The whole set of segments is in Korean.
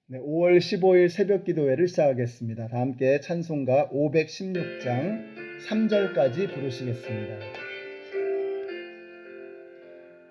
네, 5월 15일 새벽 기도회를 시작하겠습니다. 다 함께 찬송가 516장 3절까지 부르시겠습니다.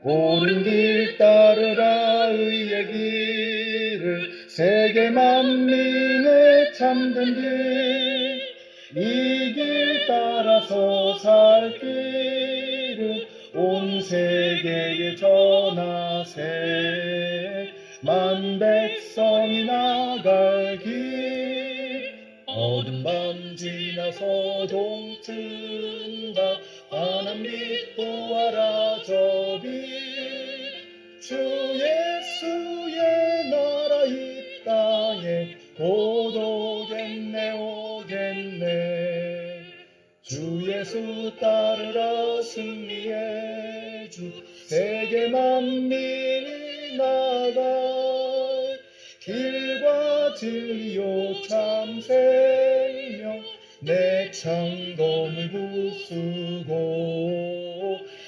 옳은 길 따르라 의의 길을 세계 만민의 참된 길 이 길 따라서 살 길을 온 세계에 전하세 만 백성이 나갈 길 어둠 밤 지나서 동튼다 환한 빛 보아라 저 빛 주 예수의 나라 이 땅에 곧 오겠네 오겠네 주 예수 따르라 승리의 주 세계 만민이 나갈 길과 진리요 참 생명 내 창검을 부수고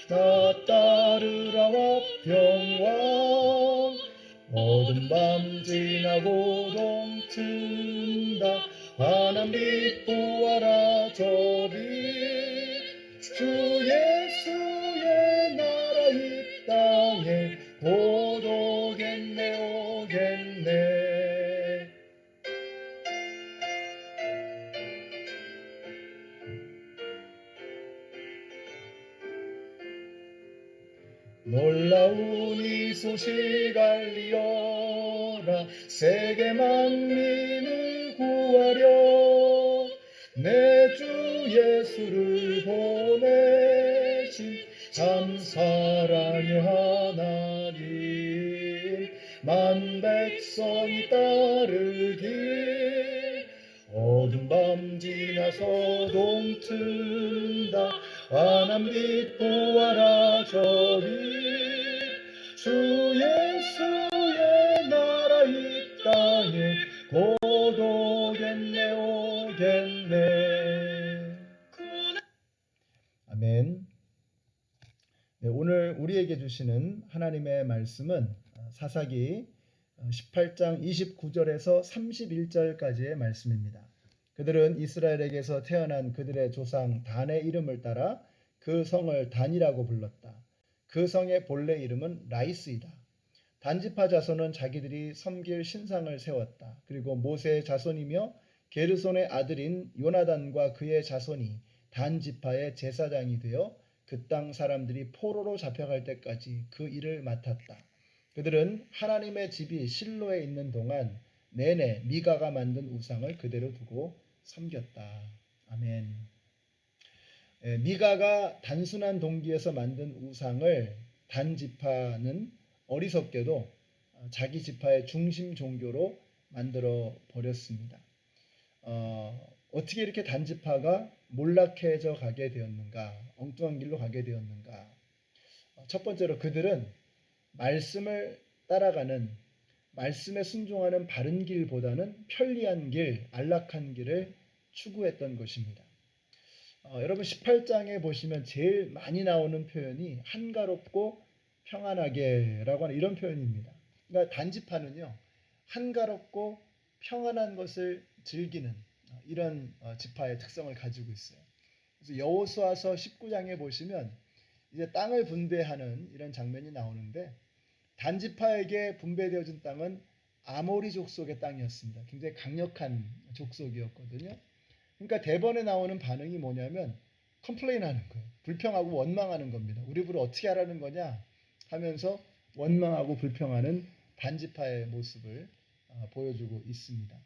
나 따르라 화평왕 어둠 밤 지나고 동튼다 환한 빛 보아라 저 빛 주 예수의 나라 이 땅에 곧 오겠네 오겠네. 놀라운 이 소식 알리어라 세계 만민을 구하려 내 주 예수를 보내신 참 사랑의 하나님 만 백성이 따르길 어둠 밤 지나서 동튼다 환한 빛 보아라 저 빛 주 예수의 나라 이 땅에 곧 오겠네 오겠네. 아멘. 네, 오늘 우리에게 주시는 하나님의 말씀은 사사기 18장 29절에서 31절까지의 말씀입니다. 그들은 이스라엘에게서 태어난 그들의 조상 단의 이름을 따라 그 성을 단이라고 불렀다. 그 성의 본래 이름은 라이스이다. 단지파 자손은 자기들이 섬길 신상을 세웠다. 그리고 모세의 자손이며 게르손의 아들인 요나단과 그의 자손이 단지파의 제사장이 되어 그 땅 사람들이 포로로 잡혀갈 때까지 그 일을 맡았다. 그들은 하나님의 집이 실로에 있는 동안 내내 미가가 만든 우상을 그대로 두고 섬겼다. 아멘. 미가가 단순한 동기에서 만든 우상을 단 지파는 어리석게도 자기 지파의 중심 종교로 만들어 버렸습니다. 어떻게 이렇게 단 지파가 몰락해져 가게 되었는가, 엉뚱한 길로 가게 되었는가? 첫 번째로 그들은 말씀을 따라가는, 말씀에 순종하는 바른 길보다는 편리한 길, 안락한 길을 추구했던 것입니다. 여러분 18장에 보시면 제일 많이 나오는 표현이 한가롭고 평안하게라고 하는 이런 표현입니다. 그러니까 단지파는요, 한가롭고 평안한 것을 즐기는 이런 지파의 특성을 가지고 있어요. 그래서 여호수아서 19장에 보시면 이제 땅을 분배하는 이런 장면이 나오는데 단지파에게 분배되어진 땅은 아모리 족속의 땅이었습니다. 굉장히 강력한 족속이었거든요. 그러니까 대번에 나오는 반응이 뭐냐면 컴플레인하는 거예요. 불평하고 원망하는 겁니다. 우리 부를 어떻게 하라는 거냐 하면서 원망하고 불평하는 단지파의 모습을 보여주고 있습니다.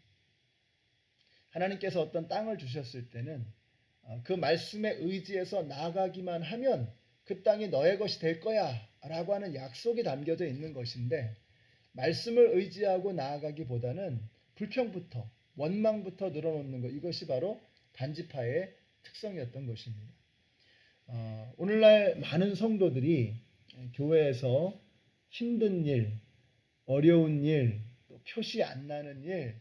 하나님께서 어떤 땅을 주셨을 때는 그 말씀에 의지해서 나아가기만 하면 그 땅이 너의 것이 될 거야 라고 하는 약속이 담겨져 있는 것인데 말씀을 의지하고 나아가기보다는 불평부터 원망부터 늘어놓는 것, 이것이 바로 단지파의 특성이었던 것입니다. 오늘날 많은 성도들이 교회에서 힘든 일, 어려운 일, 또 표시 안 나는 일,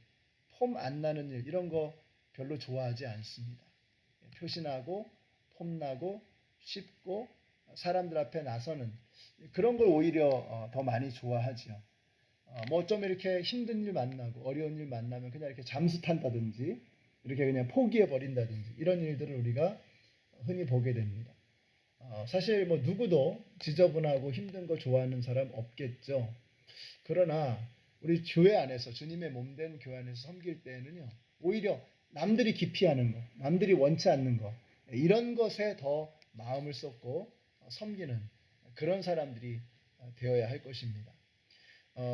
폼 안 나는 일, 이런 거 별로 좋아하지 않습니다. 표시나고 폼나고 쉽고 사람들 앞에 나서는 그런 걸 오히려 더 많이 좋아하지요. 뭐 어쩌면 이렇게 힘든 일 만나고 어려운 일 만나면 그냥 이렇게 잠수 탄다든지 이렇게 그냥 포기해 버린다든지 이런 일들을 우리가 흔히 보게 됩니다. 사실 뭐 누구도 지저분하고 힘든 거 좋아하는 사람 없겠죠. 그러나 우리 교회 안에서 주님의 몸된 교회 안에서 섬길 때에는요, 오히려 남들이 기피하는 거, 남들이 원치 않는 거 이런 것에 더 마음을 쏟고 섬기는 그런 사람들이 되어야 할 것입니다.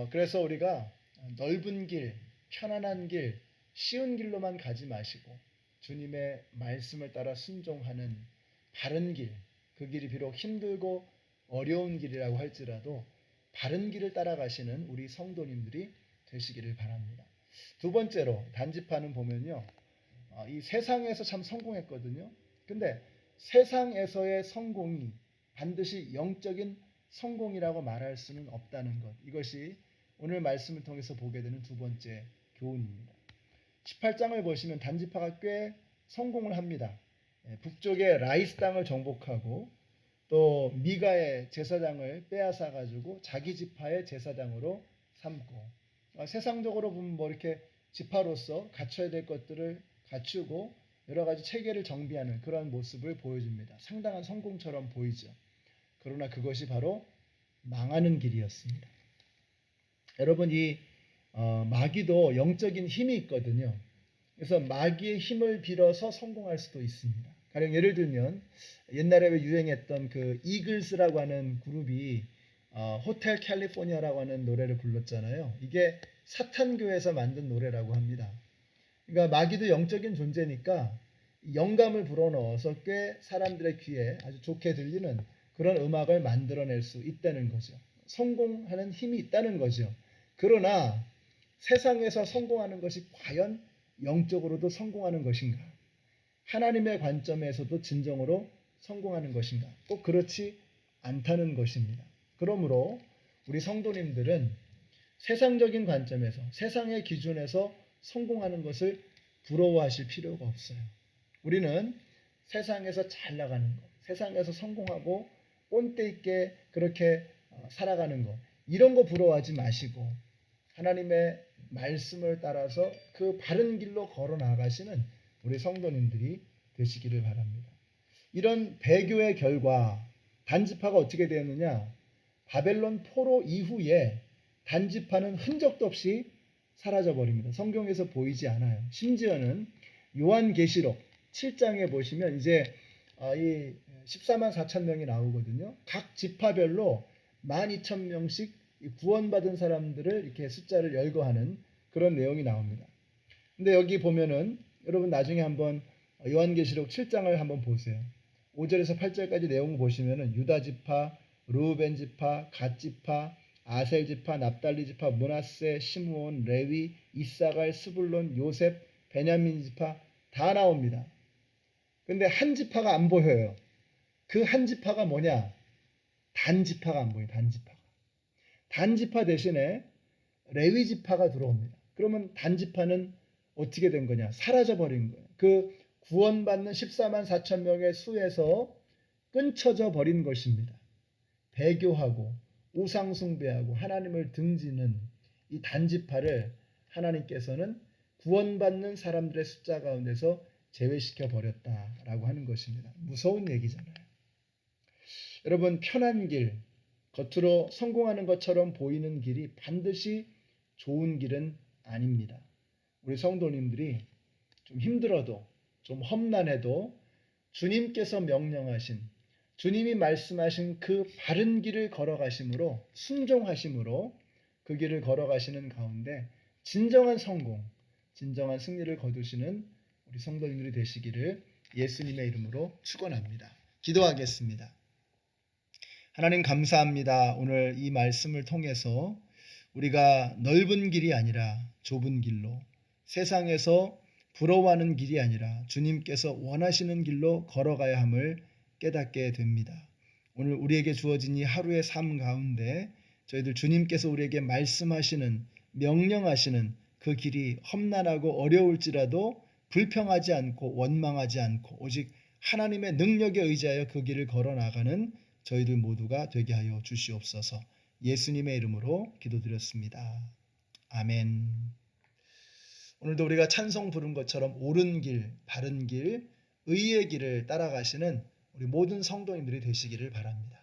그래서 우리가 넓은 길, 편안한 길, 쉬운 길로만 가지 마시고 주님의 말씀을 따라 순종하는 바른 길, 그 길이 비록 힘들고 어려운 길이라고 할지라도 바른 길을 따라가시는 우리 성도님들이 되시기를 바랍니다. 두 번째로 단지파는 보면요, 이 세상에서 참 성공했거든요. 근데 세상에서의 성공이 반드시 영적인 성공이라고 말할 수는 없다는 것. 이것이 오늘 말씀을 통해서 보게 되는 두 번째 교훈입니다. 18장을 보시면 단지파가 꽤 성공을 합니다. 북쪽의 라이스 땅을 정복하고 또 미가의 제사장을 빼앗아 가지고 자기 지파의 제사장으로 삼고, 세상적으로 보면 뭐 이렇게 지파로서 갖춰야 될 것들을 갖추고 여러 가지 체계를 정비하는 그런 모습을 보여줍니다. 상당한 성공처럼 보이죠. 그러나 그것이 바로 망하는 길이었습니다. 여러분, 이 마귀도 영적인 힘이 있거든요. 그래서 마귀의 힘을 빌어서 성공할 수도 있습니다. 가령 예를 들면 옛날에 유행했던 그 이글스라고 하는 그룹이 호텔 캘리포니아라고 하는 노래를 불렀잖아요. 이게 사탄교에서 만든 노래라고 합니다. 그러니까 마귀도 영적인 존재니까 영감을 불어넣어서 꽤 사람들의 귀에 아주 좋게 들리는 그런 음악을 만들어낼 수 있다는 거죠. 성공하는 힘이 있다는 거죠. 그러나 세상에서 성공하는 것이 과연 영적으로도 성공하는 것인가? 하나님의 관점에서도 진정으로 성공하는 것인가? 꼭 그렇지 않다는 것입니다. 그러므로 우리 성도님들은 세상적인 관점에서, 세상의 기준에서 성공하는 것을 부러워하실 필요가 없어요. 우리는 세상에서 잘 나가는 것, 세상에서 성공하고 꼰대 있게 그렇게 살아가는 것, 이런 거 부러워하지 마시고 하나님의 말씀을 따라서 그 바른 길로 걸어 나가시는 우리 성도님들이 되시기를 바랍니다. 이런 배교의 결과 단지파가 어떻게 되었느냐? 바벨론 포로 이후에 단지파는 흔적도 없이 사라져 버립니다. 성경에서 보이지 않아요. 심지어는 요한계시록 7장에 보시면 이제 이 14만 4천 명이 나오거든요. 각 지파별로 12,000명씩 구원받은 사람들을 이렇게 숫자를 열거하는 그런 내용이 나옵니다. 근데 여기 보면은 여러분 나중에 한번 요한계시록 7장을 한번 보세요. 5절에서 8절까지 내용을 보시면은 유다 지파, 르우벤 지파, 갓 지파, 아셀 지파, 납달리 지파, 므낫세, 시므온, 레위, 이사갈, 스불론, 요셉, 베냐민 지파 다 나옵니다. 근데 한 지파가 안 보여요. 그 한 지파가 뭐냐? 단지파가 안 보여요. 단지파가. 단지파 대신에 레위 지파가 들어옵니다. 그러면 단지파는 어떻게 된 거냐? 사라져 버린 거예요. 그 구원받는 14만 4천 명의 수에서 끊쳐져 버린 것입니다. 배교하고 우상숭배하고 하나님을 등지는 이 단지파를 하나님께서는 구원받는 사람들의 숫자 가운데서 제외시켜 버렸다라고 하는 것입니다. 무서운 얘기잖아요. 여러분, 편한 길, 겉으로 성공하는 것처럼 보이는 길이 반드시 좋은 길은 아닙니다. 우리 성도님들이 좀 힘들어도 좀 험난해도 주님께서 명령하신, 주님이 말씀하신 그 바른 길을 걸어가심으로, 순종하심으로 그 길을 걸어가시는 가운데 진정한 성공, 진정한 승리를 거두시는 우리 성도님들이 되시기를 예수님의 이름으로 축원합니다. 기도하겠습니다. 하나님 감사합니다. 오늘 이 말씀을 통해서 우리가 넓은 길이 아니라 좁은 길로, 세상에서 부러워하는 길이 아니라 주님께서 원하시는 길로 걸어가야 함을 깨닫게 됩니다. 오늘 우리에게 주어진 이 하루의 삶 가운데 저희들 주님께서 우리에게 말씀하시는, 명령하시는 그 길이 험난하고 어려울지라도 불평하지 않고 원망하지 않고 오직 하나님의 능력에 의지하여 그 길을 걸어 나가는 저희들 모두가 되게 하여 주시옵소서. 예수님의 이름으로 기도드렸습니다. 아멘. 오늘도 우리가 찬송 부른 것처럼 옳은 길, 바른 길, 의의 길을 따라가시는 우리 모든 성도님들이 되시기를 바랍니다.